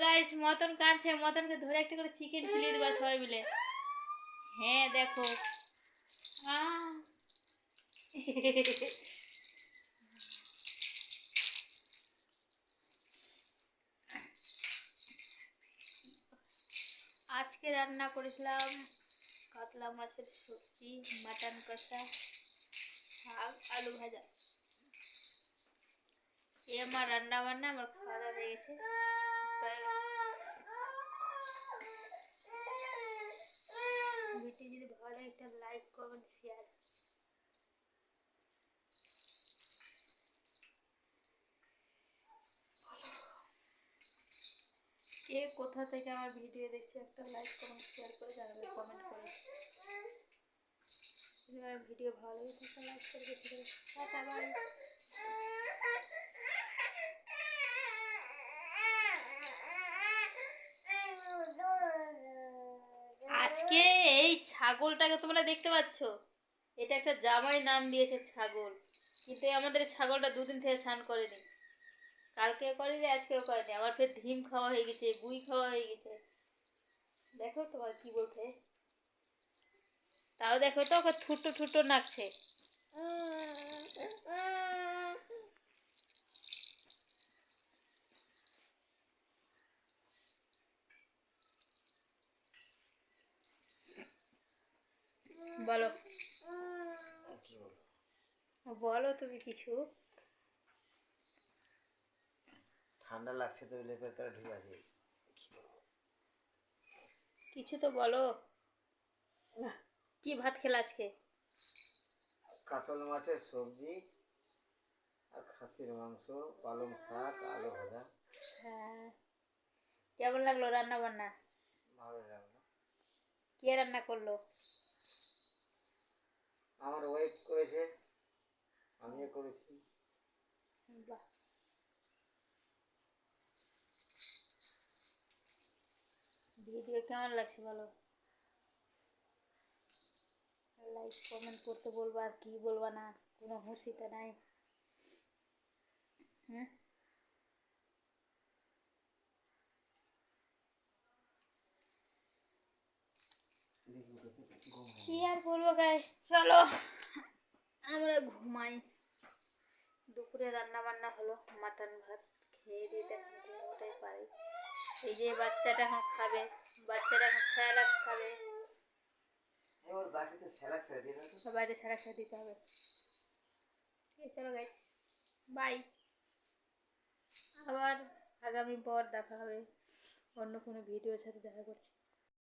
Guys মতন কাঁদছে, মতনকে ধরে একটা করে চিকেন খিলিয়ে দেবা সবাই মিলে। হ্যাঁ দেখো আজকে রান্না করেছিলাম কাতলা মাছের সবজি, মাটন কষা, শাক, আলু ভাজা। এই আমার রান্না বান্না, আমার খাওয়া দাওয়া হয়ে গেছে। ভিডিও যদি ভালো লাগে একটা লাইক, কমেন্ট, শেয়ার। কে কোথা থেকে আমার ভিডিও দেখছে একটা লাইক, কমেন্ট, শেয়ার করে জানাবে, কমেন্ট করে। ভিডিও ভালো লাগে একটা লাইক করে দিতে পারে। Tata bye. আজকে এই ছাগলটাকে তোমরা দেখতে পাচ্ছ, এটা একটা জামাই নাম দিয়েছে ছাগল, কিন্তু আমাদের ছাগলটা দুদিন থেকে স্নান করেনি। কালকে করেনি, আজকেও করেনি। আমার ফের ডিম খাওয়া হয়ে গেছে, বুই খাওয়া হয়ে গেছে। দেখো তোমার কি বলতে, তাও দেখো তো ওকে ঠুটো ঠুটো নাকছে। বলো বলো তুমি কিছু। ঠান্ডা লাগছে তো, লেপের তলা ঢুকে আছে। কিছু তো বলো। কি ভাত খেলা আজকে? কাতল মাছের সবজি আর খাসির মাংস, পালং শাক, আলু ভাজা। হ্যাঁ, কেমন লাগলো রান্না বান্না? ভালো লাগলো। কে রান্না করলো? আমার ওয়াইফ করেছে, আমিও করেছি। বাহ, ভিডিও কেমন লাগছে বলো। লাইক কমেন্ট করতে বলবা, আর কি বলবা না, কোনো হুঁশিতে নাই। হ্যাঁ, কি আর বলবো গাইস, চলো আমরা ঘুমাই। দুপুরে রান্না বান্না হলো মাটন ভাত, খেয়ে দিয়ে দেখো ওটাই পারি। এই যে বাচ্চাটা এখন খাবে, বাচ্চাটা এখন স্যালাক্স খাবে। ওর বাটিতে স্যালাক্স দিয়ে দাও তো। বাইরে স্যালাক্স দিতে হবে। ঠিক আছে চলো গাইস, বাই। আবার আগামী পর দেখা হবে অন্য কোনো ভিডিওর সাথে। দেখা করছি।